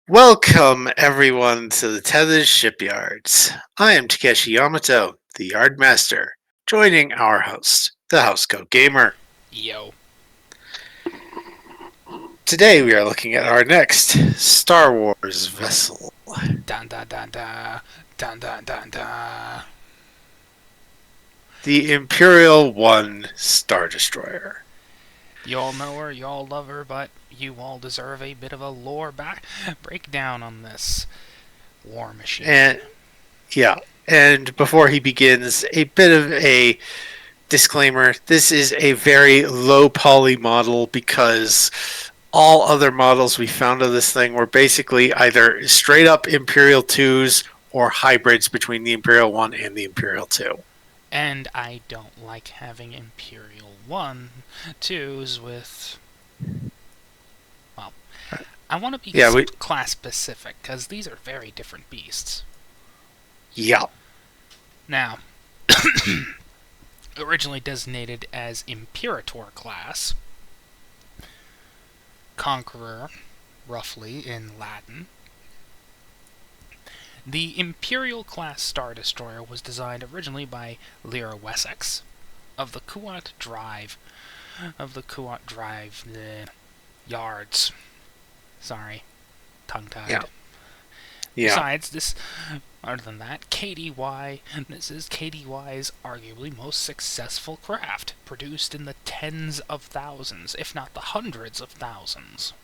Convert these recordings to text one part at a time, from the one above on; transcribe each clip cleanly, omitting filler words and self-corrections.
Welcome, everyone, to the Tethys Shipyards. I am Takeshi Yamato, the Yard Master, joining our host, the Housecoat Gamer. Yo. Today we are looking at our next Star Wars vessel, Dun dun dun dun. Dun dun dun dun. the Imperial 1 Star Destroyer. You all know her, you all love her, but you all deserve a bit of a lore breakdown on this war machine. And and before he begins, a bit of a disclaimer. This is a very low poly model because all other models we found of this thing were basically either straight up Imperial 2s or hybrids between the Imperial 1 and the Imperial 2. And I don't like having Imperial 1, 2s with... Well, I want to be class specific, because these are very different beasts. Yeah. Now, originally designated as Imperator class, Conqueror, roughly, in Latin. The Imperial-class Star Destroyer was designed originally by Lyra Wessex of the Kuat Drive Yards. Sorry, tongue-tied. Yeah. Besides this, other than that, this is KDY's arguably most successful craft, produced in the tens of thousands, if not the hundreds of thousands.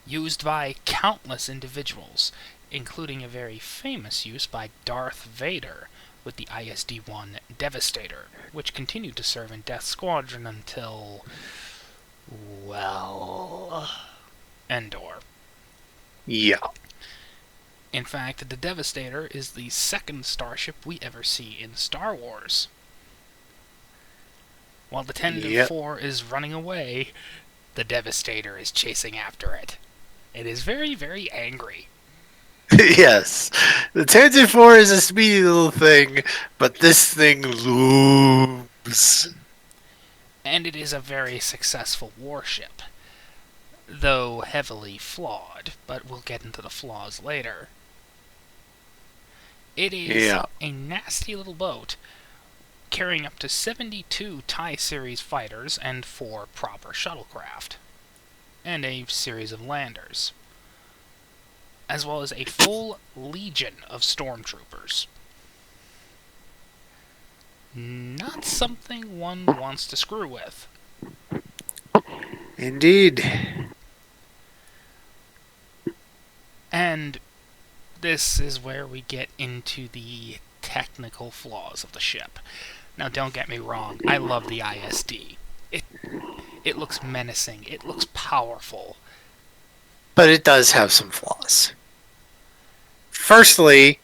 Used by countless individuals, including a very famous use by Darth Vader with the ISD-1 Devastator, which continued to serve in Death Squadron until, well, Endor. Yeah. In fact, the Devastator is the second starship we ever see in Star Wars. While the 10-4 is running away, the Devastator is chasing after it. It is very, very angry. Yes. The 10-4 is a speedy little thing, but this thing looms. And it is a very successful warship, though heavily flawed, but we'll get into the flaws later. It is a nasty little boat, carrying up to 72 TIE Series fighters and 4 proper shuttlecraft, and a series of landers, as well as a full legion of stormtroopers. Not something one wants to screw with. Indeed. And this is where we get into the technical flaws of the ship. Now, don't get me wrong, I love the ISD. It looks menacing, it looks powerful. But it does have some flaws. Firstly,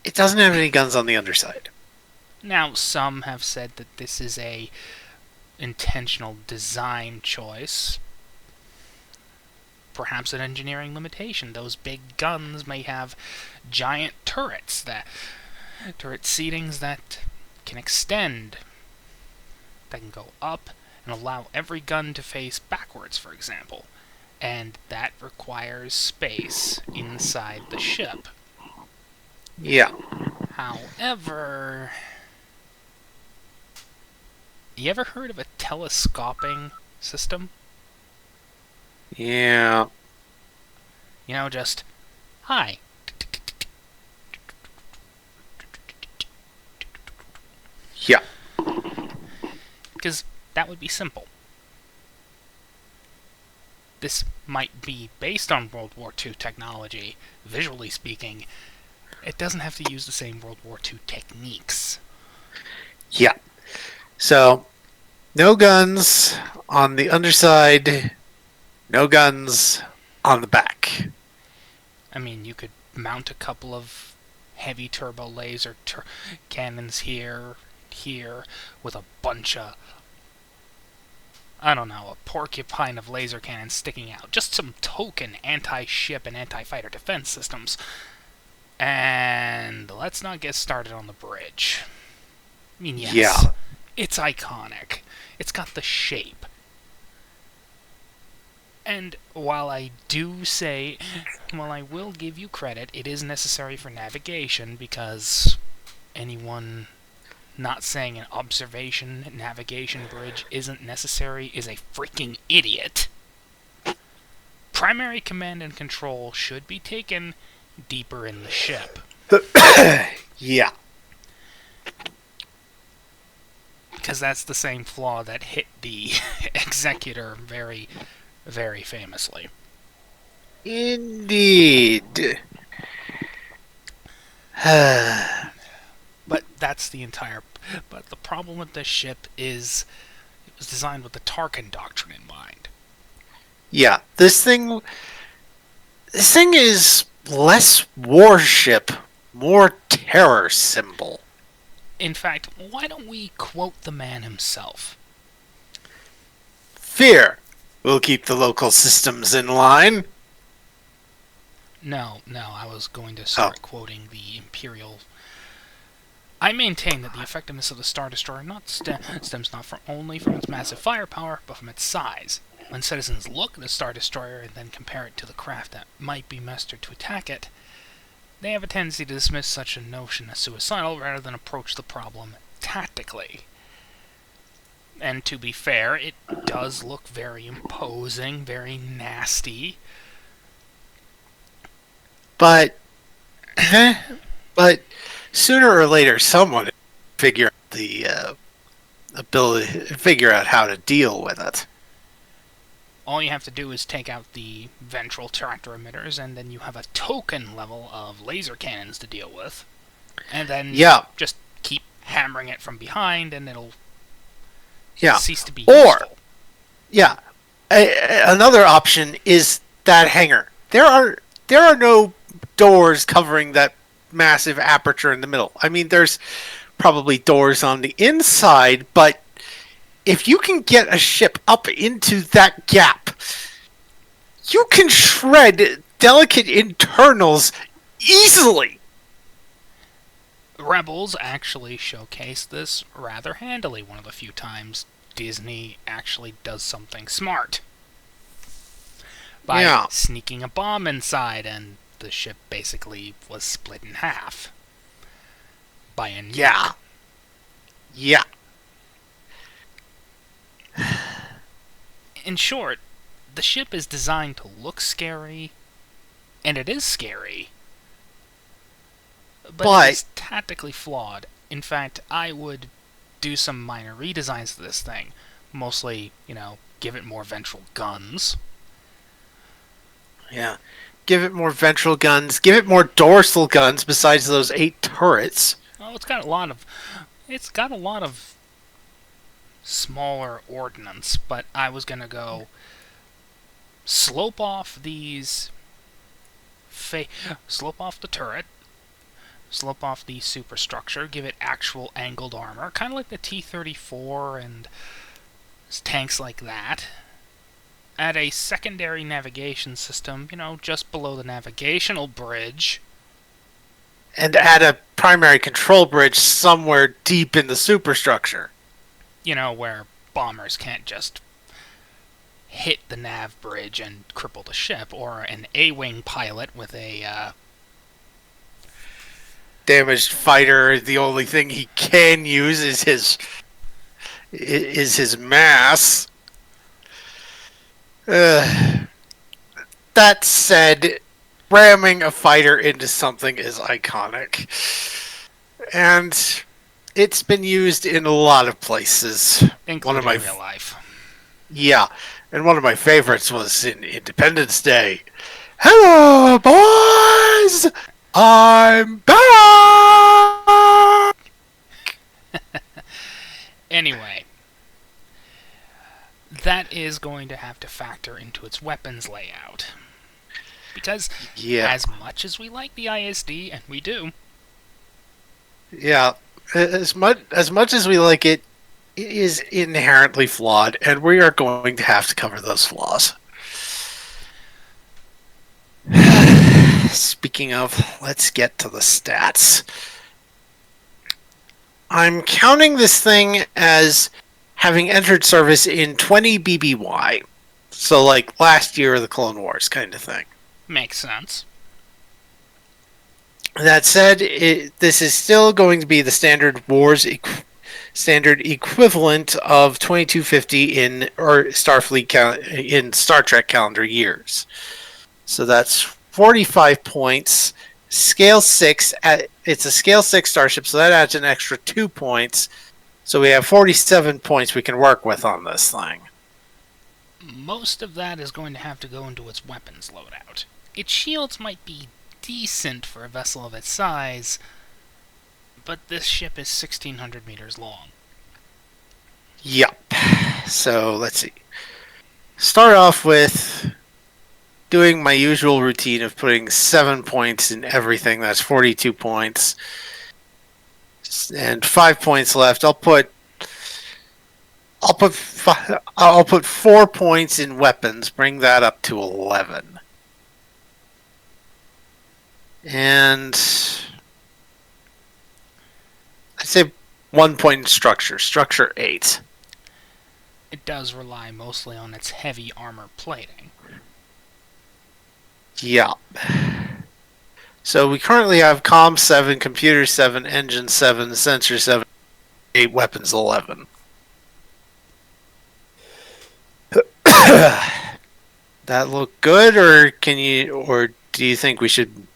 it doesn't have any guns on the underside. Now, some have said that this is a intentional design choice. Perhaps an engineering limitation. Those big guns may have giant turret seatings that can extend, that can go up and allow every gun to face backwards, for example. And that requires space inside the ship. Yeah. However, you ever heard of a telescoping system? Yeah. You know, just, hi. Yeah. Because that would be simple. This might be based on World War II technology, visually speaking. It doesn't have to use the same World War II techniques. Yeah. So, no guns on the underside, no guns on the back. I mean, you could mount a couple of heavy turbo laser cannons here, with a bunch of, I don't know, a porcupine of laser cannons sticking out. Just some token anti-ship and anti-fighter defense systems. And let's not get started on the bridge. I mean, yes, it's iconic. It's got the shape. And while I will give you credit, it is necessary for navigation because anyone not saying an observation navigation bridge isn't necessary is a freaking idiot. Primary command and control should be taken deeper in the ship. Yeah. Because that's the same flaw that hit the Executor very, very famously. Indeed. But that's the entire. But the problem with this ship is it was designed with the Tarkin doctrine in mind. Yeah, this thing is less warship, more terror symbol. In fact, why don't we quote the man himself? Fear will keep the local systems in line. No, I was going to start quoting the Imperial. I maintain that the effectiveness of the Star Destroyer stems not only from its massive firepower, but from its size. When citizens look at the Star Destroyer and then compare it to the craft that might be mustered to attack it, they have a tendency to dismiss such a notion as suicidal rather than approach the problem tactically. And to be fair, it does look very imposing, very nasty. But but sooner or later someone will figure out the figure out how to deal with it. All you have to do is take out the ventral tractor emitters, and then you have a token level of laser cannons to deal with. And then just keep hammering it from behind, and it'll cease to be useful. Another option is that hangar. There are no doors covering that massive aperture in the middle. I mean, there's probably doors on the inside, but if you can get a ship up into that gap, you can shred delicate internals easily. Rebels actually showcased this rather handily one of the few times Disney actually does something smart. By sneaking a bomb inside, and the ship basically was split in half. By a nuke. Yeah. In short, the ship is designed to look scary, and it is scary. But it is tactically flawed. In fact, I would do some minor redesigns to this thing. Mostly, give it more ventral guns. Yeah. Give it more ventral guns. Give it more dorsal guns besides those 8 turrets. Oh, it's got a lot of smaller ordnance, but I was going to go slope off these slope off the turret, slope off the superstructure, give it actual angled armor, kind of like the T-34 and tanks like that. Add a secondary navigation system, just below the navigational bridge. And add a primary control bridge somewhere deep in the superstructure. Where bombers can't just hit the nav bridge and cripple the ship, or an A-wing pilot with a damaged fighter. The only thing he can use is his mass. That said, ramming a fighter into something is iconic, and it's been used in a lot of places, including real life. Yeah, and one of my favorites was in Independence Day. Hello, boys! I'm back! Anyway, that is going to have to factor into its weapons layout. Because as much as we like the ISD, and we do... Yeah, as much as we like it, it is inherently flawed, and we are going to have to cover those flaws. Speaking of, let's get to the stats. I'm counting this thing as having entered service in 20 BBY. So, like last year of the Clone Wars kind of thing. Makes sense. That said, this is still going to be the standard equivalent of 2250 in or Starfleet in Star Trek calendar years. So that's 45 points. Scale 6 it's a scale 6 starship, so that adds an extra 2 points. So we have 47 points we can work with on this thing. Most of that is going to have to go into its weapons loadout. Its shields might be decent for a vessel of its size, but this ship is 1,600 meters long. Yep. So let's see. Start off with doing my usual routine of putting 7 points in everything. That's 42 points. And 5 points left. I'll put 4 points in weapons, bring that up to 11. And I'd say 1 point in structure. Structure 8. It does rely mostly on its heavy armor plating. Yeah. So we currently have comm 7, computer 7, engine 7, sensor 7, 8, weapons 11. That look good, or do you think we should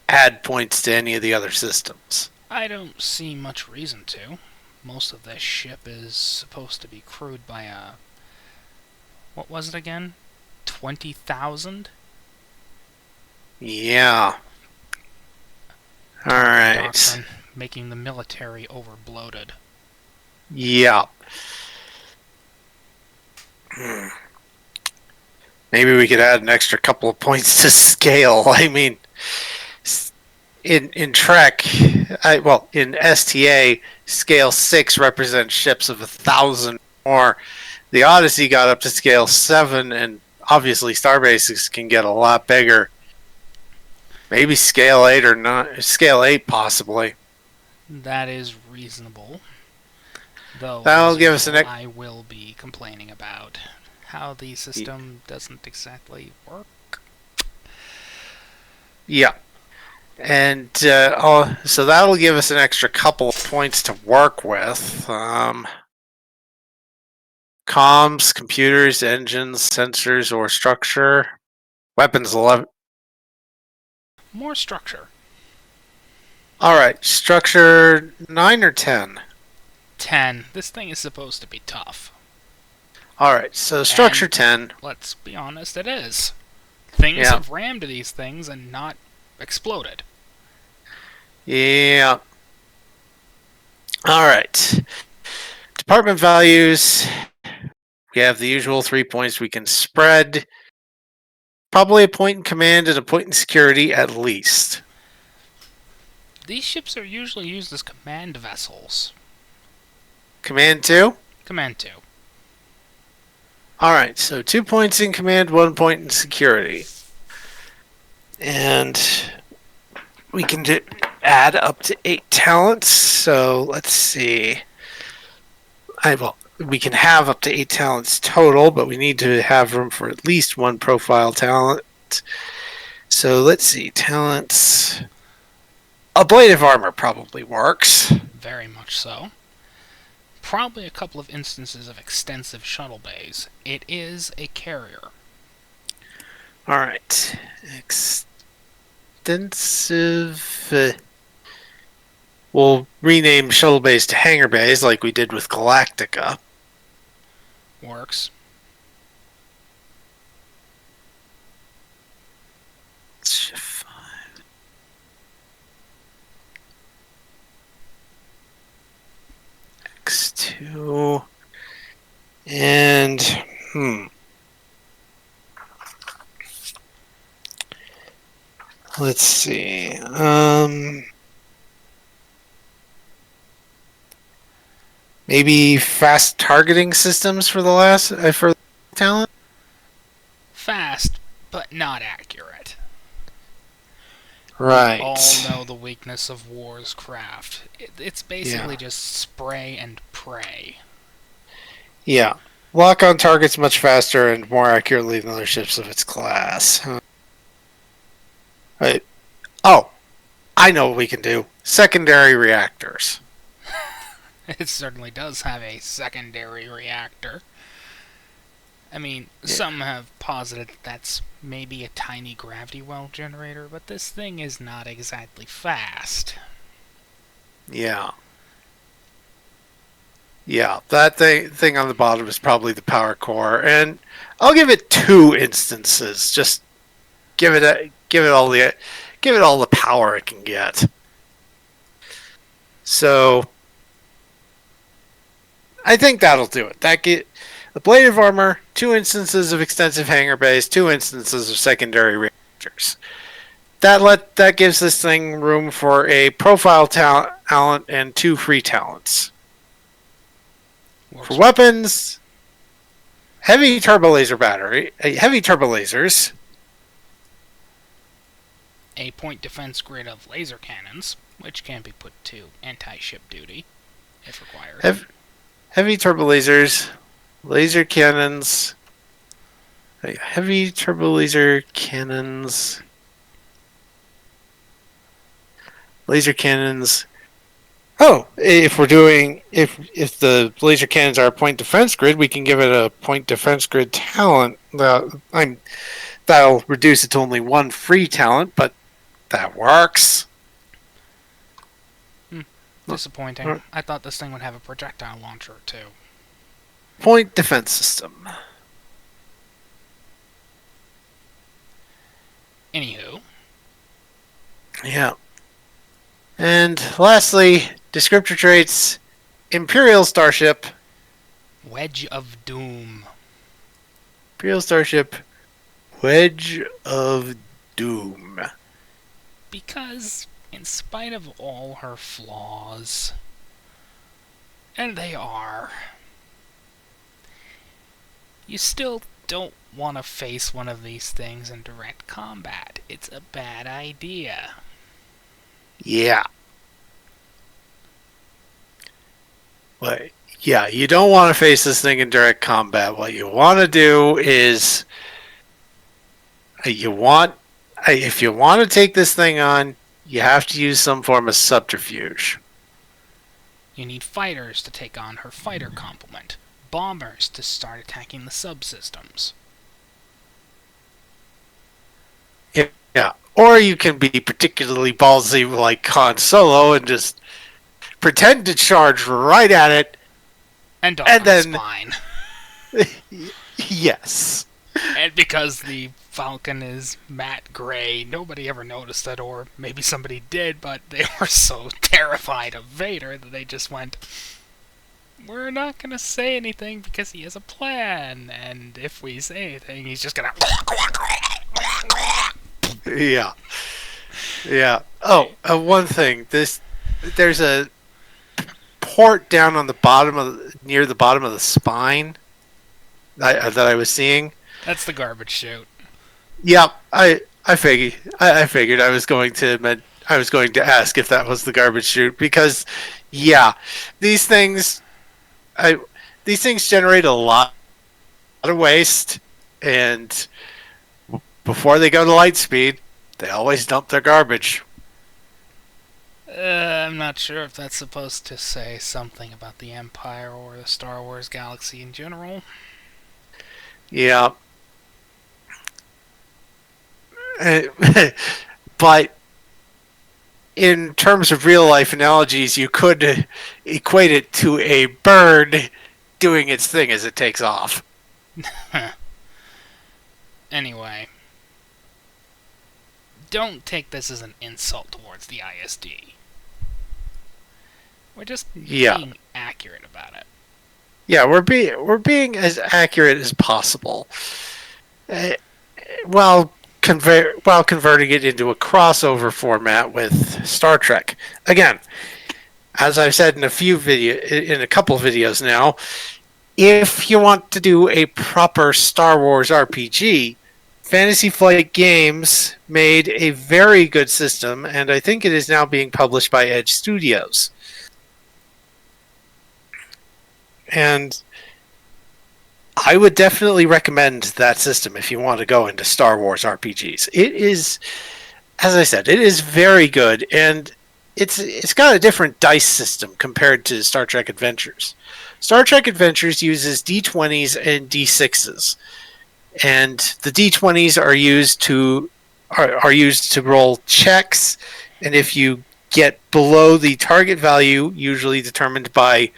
add points to any of the other systems? I don't see much reason to. Most of this ship is supposed to be crewed by a... what was it again? 20,000? Yeah. Alright. Doctrine, making the military overbloated. Yeah. Maybe we could add an extra couple of points to scale. I mean, in Trek, in STA, scale 6 represents ships of 1,000 or more. The Odyssey got up to scale 7, and obviously starbases can get a lot bigger. Maybe scale 8 or not. Scale 8 possibly. That is reasonable. Though That'll give us I will be complaining about how the system doesn't exactly work. Yeah. And so that'll give us an extra couple of points to work with. Comms, computers, engines, sensors, or structure. Weapons 11. More structure. Alright, structure 9 or 10? 10. This thing is supposed to be tough. Alright, so structure And 10. let's be honest, it is. Things Yeah. have rammed these things and not exploded. Yeah. Alright. Department values. We have the usual 3 points we can spread. Probably a point in command and a point in security at least. These ships are usually used as command vessels. Command 2? Command 2. Alright, so 2 points in command, 1 point in security. And we can add up to 8 talents. So let's see. We can have up to 8 talents total, but we need to have room for at least 1 profile talent. So let's see. Talents. Ablative armor probably works. Very much so. Probably a couple of instances of extensive shuttle bays. It is a carrier. Alright. Extensive. We'll rename shuttle bays to hangar bays like we did with Galactica. Works. Shift 5. X2. And, let's see. Maybe fast targeting systems for for talent. Fast, but not accurate. Right. We all know the weakness of war's craft. It's basically just spray and pray. Yeah. lock on targets much faster and more accurately than other ships of its class. Right. Oh, I know what we can do. Secondary reactors. It certainly does have a secondary reactor. I mean, some have posited that's maybe a tiny gravity well generator, but this thing is not exactly fast. Yeah. Yeah, that thing on the bottom is probably the power core, and I'll give it 2 instances. Just give it all the power it can get. So I think that'll do it. That get the blade of armor, 2 instances of extensive hangar bays, 2 instances of secondary reactors. That gives this thing room for a profile talent and 2 free talents. For weapons, heavy turbo laser battery, heavy turbo lasers, a point defense grid of laser cannons, which can be put to anti-ship duty if required. Heavy turbo lasers, laser cannons, heavy turbo laser cannons, laser cannons. Oh, if the laser cannons are a point defense grid, we can give it a point defense grid talent. That'll reduce it to only 1 free talent, but that works. Disappointing. I thought this thing would have a projectile launcher too. Point defense system. Anywho. Yeah. And lastly, descriptor traits, Imperial Starship. Wedge of Doom. Imperial Starship, Wedge of Doom. Because, in spite of all her flaws, and they are, you still don't want to face one of these things in direct combat. It's a bad idea. Yeah. But yeah, you don't want to face this thing in direct combat. What you want to do is if you want to take this thing on, you have to use some form of subterfuge. You need fighters to take on her fighter complement, bombers to start attacking the subsystems. Yeah. Or you can be particularly ballsy like Han Solo and just pretend to charge right at it. And then the spine. Yes. And because the Falcon is matte gray, nobody ever noticed it, or maybe somebody did, but they were so terrified of Vader that they just went, we're not going to say anything because he has a plan, and if we say anything, he's just going to... Yeah. Yeah. Oh, one thing. There's a port down on the bottom near the bottom of the spine that I was seeing. That's the garbage chute. Yep. I figured I was going to ask if that was the garbage chute because yeah, these things generate a lot of waste, and before they go to light speed, they always dump their garbage. I'm not sure if that's supposed to say something about the Empire or the Star Wars galaxy in general. Yeah. But in terms of real life analogies, you could equate it to a bird doing its thing as it takes off. Anyway, don't take this as an insult towards the ISD. We're just being accurate about it. Yeah, we're being as accurate as possible, while converting it into a crossover format with Star Trek. Again, as I've said in a couple of videos now, if you want to do a proper Star Wars RPG, Fantasy Flight Games made a very good system, and I think it is now being published by Edge Studios. And I would definitely recommend that system if you want to go into Star Wars RPGs. It is, as I said, it is very good, and it's got a different dice system compared to Star Trek Adventures. Star Trek Adventures uses D20s and D6s, and the D20s are used to roll checks, and if you get below the target value, usually determined by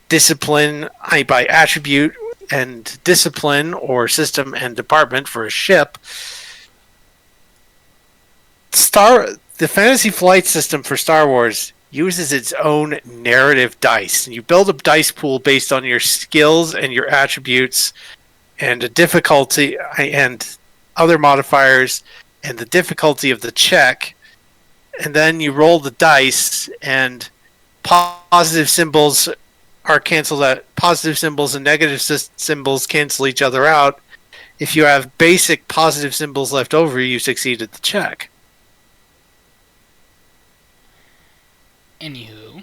discipline, by attribute and discipline or system and department for a ship, the Fantasy Flight System for Star Wars uses its own narrative dice. You build a dice pool based on your skills and your attributes and a difficulty and other modifiers and the difficulty of the check, and then you roll the dice and positive symbols are canceled out. Positive symbols and negative symbols cancel each other out. If you have basic positive symbols left over, you succeed at the check. Anywho,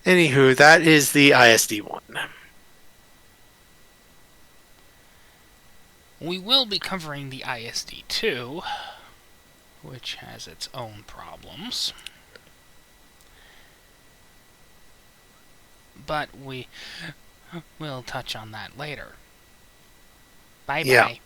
Anywho, that is the ISD one. we will be covering the ISD-2, which has its own problems. But we will touch on that later. Bye Yeah. bye.